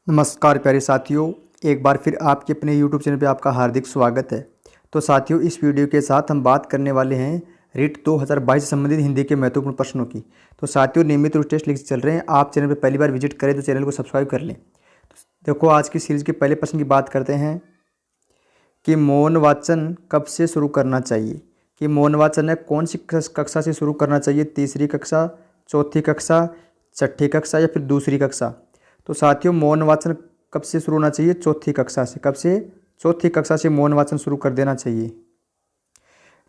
नमस्कार प्यारे साथियों, एक बार फिर आपके अपने YouTube चैनल पे आपका हार्दिक स्वागत है। तो साथियों, इस वीडियो के साथ हम बात करने वाले हैं रीट 2022 से संबंधित हिंदी के महत्वपूर्ण प्रश्नों की। तो साथियों, नियमित रूप से टेस्ट लिख चल रहे हैं। आप चैनल पर पहली बार विजिट करें तो चैनल को सब्सक्राइब कर लें। तो देखो, आज की सीरीज़ के पहले प्रश्न की बात करते हैं कि मौन वाचन कब से शुरू करना चाहिए। कि मौन वाचन है कौन सी कक्षा से शुरू करना चाहिए, तीसरी कक्षा, चौथी कक्षा, छठी कक्षा या फिर दूसरी कक्षा। तो साथियों, मौन वाचन कब से शुरू होना चाहिए? चौथी कक्षा से। कब से? चौथी कक्षा से मौन वाचन शुरू कर देना चाहिए।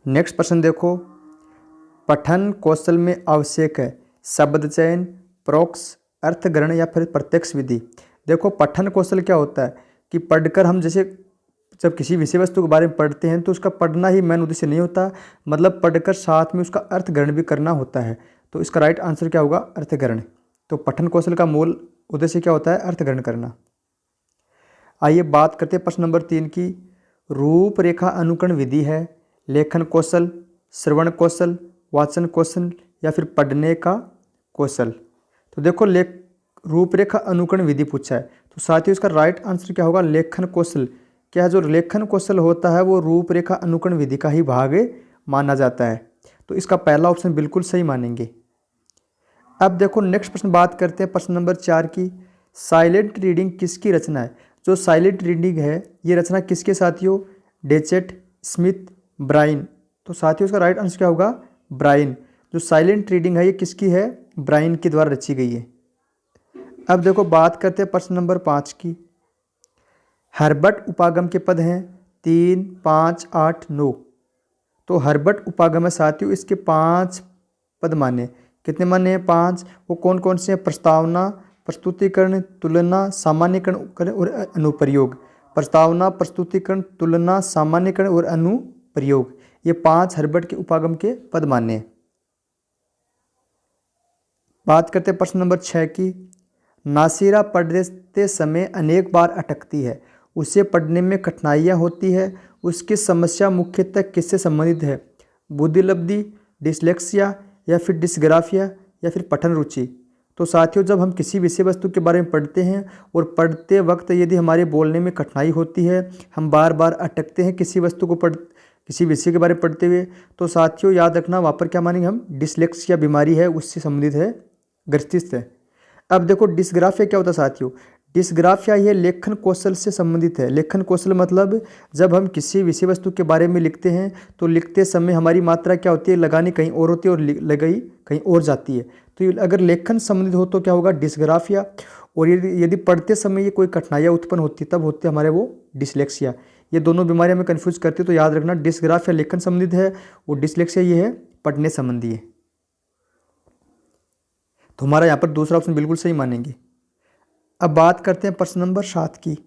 नेक्स्ट प्रश्न देखो, पठन कौशल में आवश्यक है शब्द चयन, प्रोक्स, अर्थग्रहण या फिर प्रत्यक्ष विधि। देखो, पठन कौशल क्या होता है कि पढ़कर हम जैसे जब किसी विषय वस्तु के बारे में पढ़ते हैं तो उसका पढ़ना ही मेन उद्देश्य नहीं होता, मतलब पढ़कर साथ में उसका अर्थग्रहण भी करना होता है। तो इसका राइट आंसर क्या होगा? अर्थग्रहण। तो पठन कौशल का मूल उद्देश्य क्या होता है? अर्थग्रहण करना। आइए बात करते हैं प्रश्न नंबर 3 की। रूपरेखा अनुकरण विधि है लेखन कौशल, श्रवण कौशल, वाचन कौशल या फिर पढ़ने का कौशल। तो देखो, रूपरेखा अनुकरण विधि पूछा है, तो साथियों इसका राइट आंसर क्या होगा? लेखन कौशल। क्या है, जो लेखन कौशल होता है वो रूपरेखा अनुकरण विधि का ही भाग माना जाता है। तो इसका पहला ऑप्शन बिल्कुल सही मानेंगे। अब देखो, नेक्स्ट प्रश्न बात करते हैं प्रश्न नंबर 4 की। साइलेंट रीडिंग किसकी रचना है? जो साइलेंट रीडिंग है ये रचना किसके साथियों? डेचेट, स्मिथ, ब्राइन। तो साथियों इसका राइट आंसर क्या होगा? ब्राइन। जो साइलेंट रीडिंग है ये किसकी है? ब्राइन के द्वारा रची गई है। अब देखो, बात करते हैं प्रश्न नंबर 5 की। हर्बट उपागम के पद हैं 3, 5, 8, 9। तो हर्बट उपागम है साथियों, इसके 5 पद माने। कितने माने हैं? 5। वो कौन कौन से हैं? प्रस्तावना, प्रस्तुतिकरण, तुलना, सामान्यकरण और अनुप्रयोग। प्रस्तावना, प्रस्तुतिकरण, तुलना, सामान्यकरण और अनुप्रयोग, ये 5 हर्बट के उपागम के पद माने हैं। बात करते हैं प्रश्न नंबर 6 की। नासिरा पढ़ते समय अनेक बार अटकती है, उसे पढ़ने में कठिनाइयाँ होती है, उसकी समस्या मुख्यतः किससे संबंधित है? बुद्धिलब्धि, डिसलेक्सिया या फिर डिस्ग्राफिया या फिर पठन रुचि। तो साथियों, जब हम किसी विषय वस्तु के बारे में पढ़ते हैं और पढ़ते वक्त यदि हमारे बोलने में कठिनाई होती है, हम बार बार अटकते हैं किसी वस्तु को किसी विषय के बारे में पढ़ते हुए, तो साथियों याद रखना वहाँ पर क्या मानेंगे हम? डिसलेक्सिया बीमारी है, उससे संबंधित है, ग्रसित है। अब देखो, डिस्ग्राफिया क्या होता है साथियों? डिस्ग्राफिया ये लेखन कौशल से संबंधित है। लेखन कौशल मतलब जब हम किसी विषय वस्तु के बारे में लिखते हैं तो लिखते समय हमारी मात्रा क्या होती है? लगानी कहीं और होती है और लगाई कहीं और जाती है। तो अगर लेखन संबंधित हो तो क्या होगा? डिस्ग्राफिया। और यदि पढ़ते समय ये कोई कठिनाइयाँ उत्पन्न होती तब होते हमारे वो डिसलेक्सिया। ये दोनों बीमारियाँ हमें कन्फ्यूज करती है, तो याद रखना डिस्ग्राफिया लेखन संबंधित है और डिसलेक्सिया ये है पढ़ने संबंधी है। तो हमारा यहाँ पर दूसरा ऑप्शन बिल्कुल सही मानेंगे। अब बात करते हैं प्रश्न नंबर 7 की।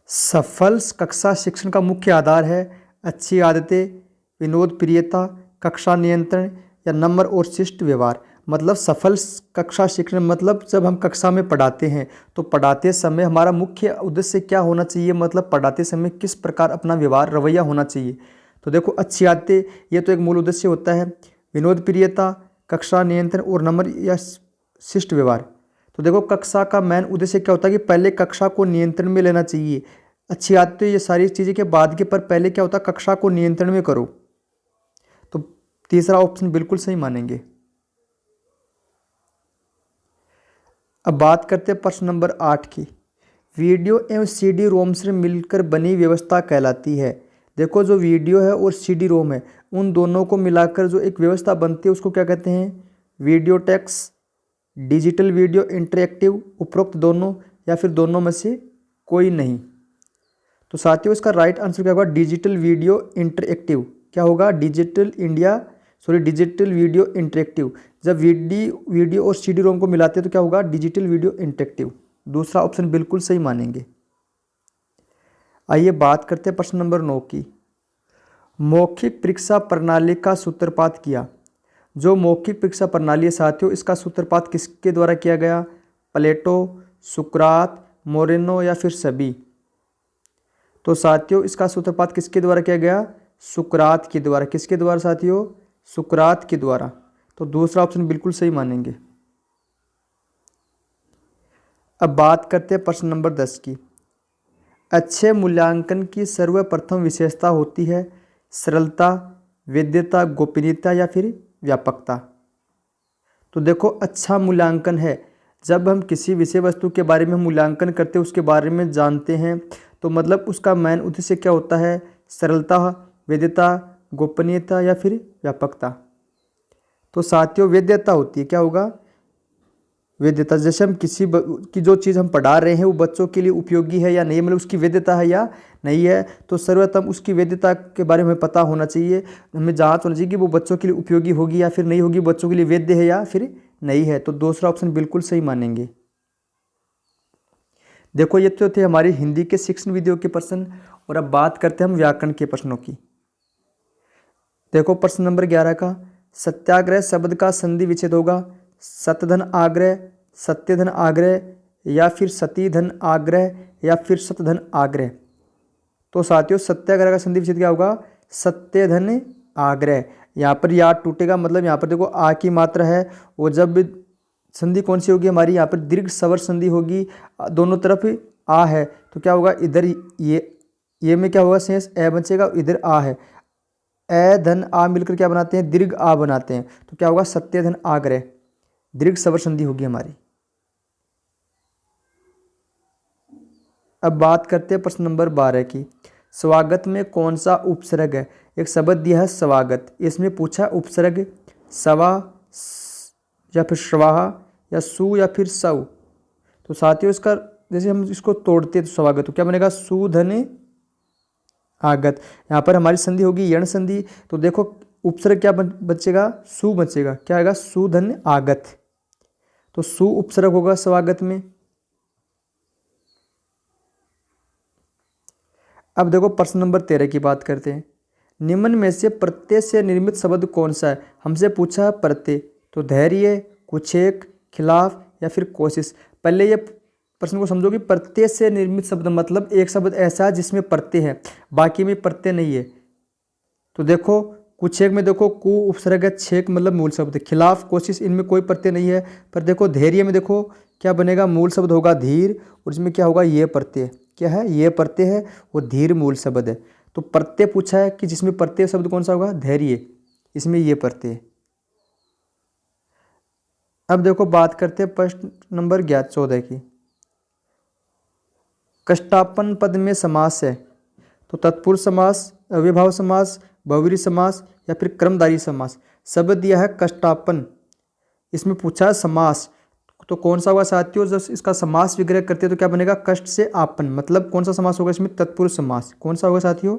सफल कक्षा शिक्षण का मुख्य आधार है अच्छी आदतें, विनोद प्रियता, कक्षा नियंत्रण या नम्र और शिष्ट व्यवहार। मतलब सफल कक्षा शिक्षण मतलब जब हम कक्षा में पढ़ाते हैं तो पढ़ाते समय हमारा मुख्य उद्देश्य क्या होना चाहिए? मतलब पढ़ाते समय किस प्रकार अपना व्यवहार रवैया होना चाहिए। तो देखो, अच्छी आदतें ये तो एक मूल उद्देश्य होता है, विनोद प्रियता, कक्षा नियंत्रण और नम्र या शिष्ट व्यवहार। तो देखो, कक्षा का मेन उद्देश्य क्या होता है कि पहले कक्षा को नियंत्रण में लेना चाहिए। अच्छी आदतें ये सारी चीज़ें के बाद के, पर पहले क्या होता है? कक्षा को नियंत्रण में करो। तो तीसरा ऑप्शन बिल्कुल सही मानेंगे। अब बात करते हैं प्रश्न नंबर 8 की। वीडियो एवं सीडी रोम से मिलकर बनी व्यवस्था कहलाती है। देखो, जो वीडियो है और सीडी रोम है उन दोनों को मिलाकर जो एक व्यवस्था बनती है उसको क्या कहते हैं? Videotex, digital video interactive, उपरोक्त दोनों या फिर दोनों में से कोई नहीं। तो साथियों इसका राइट आंसर क्या होगा? Digital video interactive. क्या होगा? Digital video interactive. जब वीडियो और सीडी रोम को मिलाते हैं तो क्या होगा? Digital video interactive. दूसरा ऑप्शन बिल्कुल सही मानेंगे। आइए बात करते हैं प्रश्न नंबर 9 की। मौखिक परीक्षा प्रणाली का सूत्रपात किया। जो मौखिक परीक्षा प्रणाली है साथियों, इसका सूत्रपात किसके द्वारा किया गया? प्लेटो, सुकरात, मोरेनो या फिर सभी। तो साथियों इसका सूत्रपात किसके द्वारा किया गया? सुकरात के द्वारा। किसके द्वारा साथियों? सुकरात के द्वारा। तो दूसरा ऑप्शन बिल्कुल सही मानेंगे। अब बात करते हैं प्रश्न नंबर 10 की। अच्छे मूल्यांकन की सर्वप्रथम विशेषता होती है सरलता, वैधता, गोपनीयता या फिर व्यापकता। तो देखो, अच्छा मूल्यांकन है जब हम किसी विषय वस्तु के बारे में मूल्यांकन करते हैं, उसके बारे में जानते हैं, तो मतलब उसका मेन उद्देश्य क्या होता है? सरलता, वैधता, गोपनीयता या फिर व्यापकता। तो साथियों, वैधता होती है, क्या होगा? वैधता। जैसे हम की जो चीज़ हम पढ़ा रहे हैं वो बच्चों के लिए उपयोगी है या नहीं, मतलब उसकी वैधता है या नहीं है। तो सर्वप्रथम उसकी वैधता के बारे में हमें पता होना चाहिए, हमें जांच होना चाहिए कि वो बच्चों के लिए उपयोगी होगी या फिर नहीं होगी, बच्चों के लिए वैध है या फिर नहीं है। तो दूसरा ऑप्शन बिल्कुल सही मानेंगे। देखो, ये तो थे हमारी हिंदी के शिक्षण वीडियो के प्रश्न, और अब बात करते हैं हम व्याकरण के प्रश्नों की। देखो, प्रश्न नंबर 11 का, सत्याग्रह शब्द का संधि विच्छेद होगा सतधन आग्रह, सत्यधन आग्रह या फिर सतीधन आग्रह या फिर सतधन आग्रह। तो साथियों, सत्याग्रह का संधि विच्छेद क्या होगा? सत्यधन आग्रह। यहाँ पर या टूटेगा, मतलब यहाँ पर देखो आ की मात्रा है, वो जब संधि कौन सी होगी हमारी? यहाँ पर दीर्घ स्वर संधि होगी, दोनों तरफ आ है, तो क्या होगा? इधर ये में क्या होगा? शेष ए बचेगा, इधर आ है, ए धन आ मिलकर क्या बनाते हैं? दीर्घ आ बनाते हैं। तो क्या होगा? सत्यधन आग्रह, दीर्घ स्वर संधि होगी हमारी। अब बात करते हैं प्रश्न नंबर 12 की। स्वागत में कौन सा उपसर्ग है? एक शब्द दिया है स्वागत, इसमें पूछा उपसर्ग सवा या फिर स्वाहा या सु या फिर सौ। तो साथियों, इसका जैसे हम इसको तोड़ते हैं तो स्वागत तो क्या बनेगा? सुधन आगत। यहाँ पर हमारी संधि होगी यण संधि, तो देखो उपसर्ग क्या बचेगा? सु बचेगा, क्या आएगा? सुधन आगत। तो सु उपसर्ग होगा स्वागत में। अब देखो, प्रश्न नंबर 13 की बात करते हैं। निम्न में से प्रत्यय से निर्मित शब्द कौन सा है? हमसे पूछा प्रत्यय, तो धैर्य, कुछेक, खिलाफ या फिर कोशिश। पहले ये प्रश्न को समझो कि प्रत्यय से निर्मित शब्द मतलब एक शब्द ऐसा है जिसमें प्रत्यय है, बाकी में प्रत्यय नहीं है। तो देखो, कुछेक में देखो कु उपसर्ग है, छेक मतलब मूल शब्द, खिलाफ, कोशिश, इनमें कोई प्रत्यय नहीं है। पर देखो धैर्य में देखो क्या बनेगा? मूल शब्द होगा धीर, और इसमें क्या होगा? ये प्रत्यय, क्या है? ये प्रत्यय है, वो धीर मूल शब्द है। तो प्रत्यय पूछा है कि जिसमें प्रत्यय शब्द कौन सा होगा? धैर्य, इसमें ये प्रत्यय। अब देखो, बात करते हैं प्रश्न नंबर 14 की। कष्टापन पद में समास है, तो तत्पुरुष समास, अव्ययभाव समास, बहुव्रीहि समास या फिर कर्मधारय समास। शब्द दिया है कष्टापन, इसमें पूछा है समास, तो कौन सा होगा साथियों? जब इसका समास विग्रह करते हैं तो क्या बनेगा? कष्ट से आपन, मतलब कौन सा समास होगा इसमें? तत्पुरुष समास। कौन सा होगा साथियों?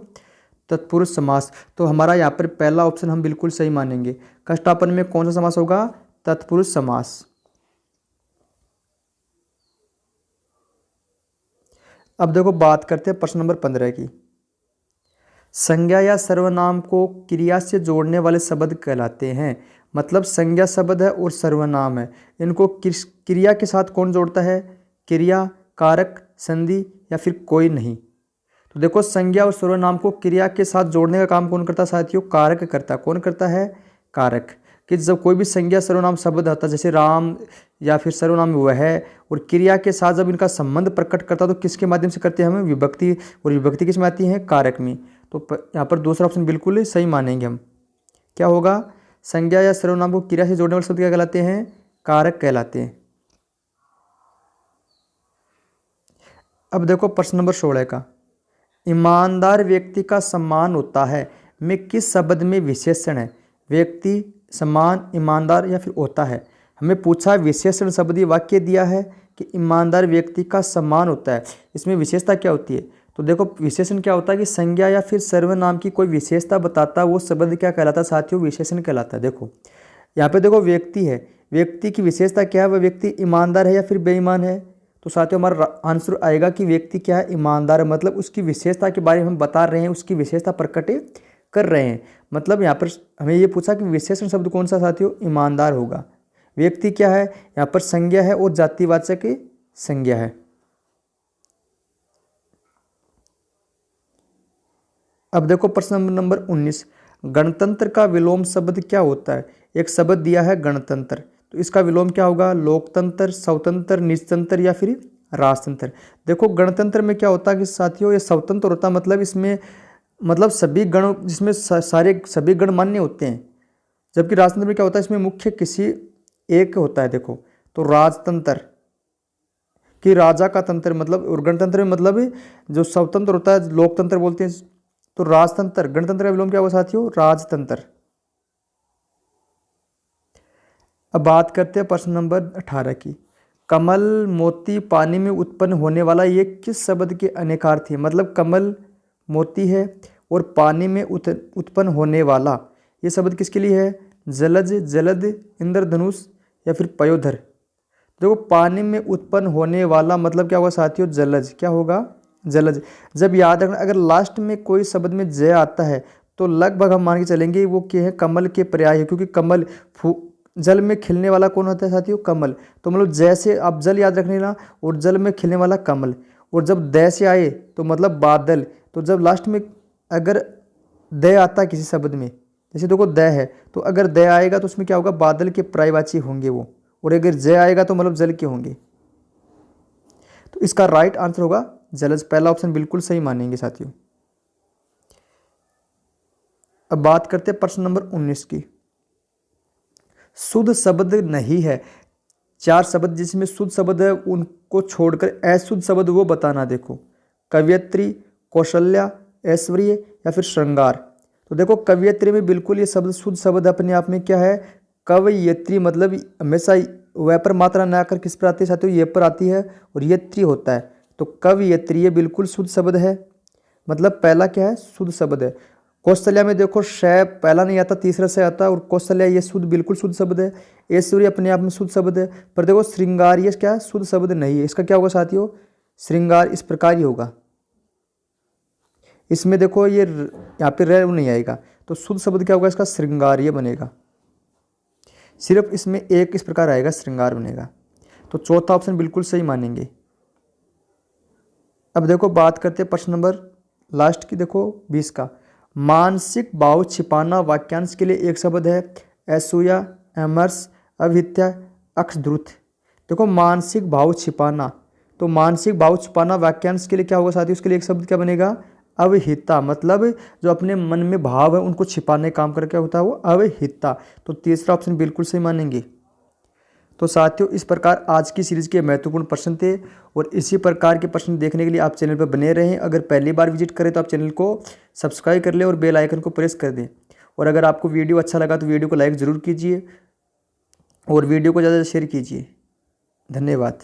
तत्पुरुष समास। तो हमारा यहाँ पर पहला ऑप्शन हम बिल्कुल सही मानेंगे। कष्टापन में कौन सा समास होगा? तत्पुरुष समास। अब देखो, बात करते हैं प्रश्न नंबर 15 की। संज्ञा या सर्वनाम को क्रिया से जोड़ने वाले शब्द कहलाते हैं। मतलब संज्ञा शब्द है और सर्वनाम है, इनको क्रिया के साथ कौन जोड़ता है? क्रिया, कारक, संधि या फिर कोई नहीं। तो देखो, संज्ञा और सर्वनाम को क्रिया के साथ जोड़ने का काम कौन करता है साथियों? कारक करता है। कौन करता है? कारक। कि जब कोई भी संज्ञा सर्वनाम शब्द आता है, जैसे राम या फिर सर्वनाम वह है, और क्रिया के साथ जब इनका संबंध प्रकट करता है तो किसके माध्यम से करते हैं? हमें विभक्ति, और विभक्ति किस में आती है? कारक में। तो यहाँ पर दूसरा ऑप्शन बिल्कुल सही मानेंगे हम। क्या होगा? संज्ञा या सर्वनाम को क्रिया से जोड़ने वाले शब्द क्या कहलाते हैं? कारक कहलाते हैं। अब देखो, प्रश्न नंबर 16 का। ईमानदार व्यक्ति का सम्मान होता है में किस शब्द में विशेषण है? व्यक्ति, सम्मान, ईमानदार या फिर होता है। हमें पूछा विशेषण शब्द, वाक्य दिया है कि ईमानदार व्यक्ति का सम्मान होता है, इसमें विशेषता क्या होती है? तो देखो, विशेषण क्या होता है कि संज्ञा या फिर सर्वनाम की कोई विशेषता बताता है, वो शब्द क्या कहलाता है साथियों? विशेषण कहलाता है। देखो यहाँ पे देखो, व्यक्ति है, व्यक्ति की विशेषता क्या है? वह व्यक्ति ईमानदार है या फिर बेईमान है? तो साथियों, हमारा आंसर आएगा कि व्यक्ति क्या है? ईमानदार है। मतलब उसकी विशेषता के बारे में हम बता रहे हैं, उसकी विशेषता प्रकट कर रहे हैं। मतलब यहाँ पर हमें ये पूछा कि विशेषण शब्द कौन सा साथियों? ईमानदार होगा। व्यक्ति क्या है? यहाँ पर संज्ञा है और जातिवाचक संज्ञा है। अब देखो, प्रश्न नंबर 19। गणतंत्र का विलोम शब्द क्या होता है? एक शब्द दिया है गणतंत्र, तो इसका विलोम क्या होगा? लोकतंत्र, स्वतंत्र, निजतंत्र या फिर राजतंत्र। देखो गणतंत्र में क्या होता है कि साथियों ये स्वतंत्र होता है, मतलब इसमें मतलब सभी गण जिसमें सारे सभी गण मान्य होते हैं। जबकि राजतंत्र में क्या होता है, इसमें मुख्य किसी एक होता है। देखो तो राजतंत्र कि राजा का तंत्र मतलब, और गणतंत्र में मतलब जो स्वतंत्र होता है लोकतंत्र बोलते हैं। तो राजतंत्र, गणतंत्र का विलोम क्या होगा साथियों? राजतंत्र। अब बात करते हैं प्रश्न नंबर 18 की। कमल, मोती, पानी में उत्पन्न होने वाला, ये किस शब्द के अनेकार्थ है? मतलब कमल मोती है और पानी में उत्पन्न होने वाला, ये शब्द किसके लिए है? जलज, जलद, इंद्रधनुष या फिर पयोधर। देखो पानी में उत्पन्न होने वाला मतलब क्या होगा साथियों? जलज। क्या होगा? जलज। जब याद रखना अगर लास्ट में कोई शब्द में जय आता है तो लगभग हम मान के चलेंगे वो क्या है? कमल के पर्याय है, क्योंकि कमल जल में खिलने वाला कौन होता है साथियों? कमल। तो मतलब जैसे आप जल याद रखने ना, और जल में खिलने वाला कमल, और जब द से आए तो मतलब बादल। तो जब लास्ट में अगर द आता है किसी शब्द में, जैसे देखो द है, तो अगर द आएगा तो उसमें क्या होगा? बादल के पर्यायवाची होंगे वो, और अगर जय आएगा तो मतलब जल के होंगे। तो इसका राइट आंसर होगा जलज। पहला ऑप्शन बिल्कुल सही मानेंगे साथियों। अब बात करते हैं प्रश्न नंबर 19 की। शुद्ध शब्द नहीं है, 4 शब्द जिसमें शुद्ध शब्द है उनको छोड़कर अशुद्ध शब्द वो बताना। देखो कवयत्री, कौशल्या, ऐश्वर्य या फिर श्रृंगार। तो देखो कवयत्री में बिल्कुल ये शब्द शुद्ध शब्द अपने आप में क्या है? कवयत्री मतलब हमेशा वह पर मात्रा ना आकर किस पर आती है साथियों? ये पर आती है, और यत्री होता है। तो कवयत्री ये बिल्कुल शुद्ध शब्द है, मतलब पहला क्या है? शुद्ध शब्द है। कौशल्या में देखो श पहला नहीं आता, तीसरा से आता है, और कौशल्या ये शुद्ध बिल्कुल शुद्ध शब्द है। ऐश्वर्य अपने आप में शुद्ध शब्द है। पर देखो श्रृंगार ये क्या है? शुद्ध शब्द नहीं है। इसका क्या होगा साथियों? श्रृंगार इस प्रकार ही होगा। इसमें देखो ये यहाँ पे रे नहीं आएगा, तो शुद्ध शब्द क्या होगा इसका? श्रृंगार ये बनेगा। सिर्फ इसमें एक इस प्रकार आएगा, श्रृंगार बनेगा। तो चौथा ऑप्शन बिल्कुल सही मानेंगे। अब देखो बात करते हैं प्रश्न नंबर लास्ट की, देखो 20 का। मानसिक भाव छिपाना वाक्यांश के लिए एक शब्द है असूया, अमर्ष, अभित्या, अक्षध्रुत। देखो मानसिक भाव छिपाना, तो मानसिक भाव छिपाना वाक्यांश के लिए क्या होगा साथियों? उसके लिए एक शब्द क्या बनेगा? अवहिता। मतलब जो अपने मन में भाव है उनको छिपाने काम कर क्या होता है? वो अवहिता। तो तीसरा ऑप्शन बिल्कुल सही मानेंगे। तो साथियों इस प्रकार आज की सीरीज के महत्वपूर्ण प्रश्न थे, और इसी प्रकार के प्रश्न देखने के लिए आप चैनल पर बने रहें। अगर पहली बार विजिट करें तो आप चैनल को सब्सक्राइब कर लें और बेल आइकन को प्रेस कर दें। और अगर आपको वीडियो अच्छा लगा तो वीडियो को लाइक ज़रूर कीजिए और वीडियो को ज़्यादा शेयर कीजिए। धन्यवाद।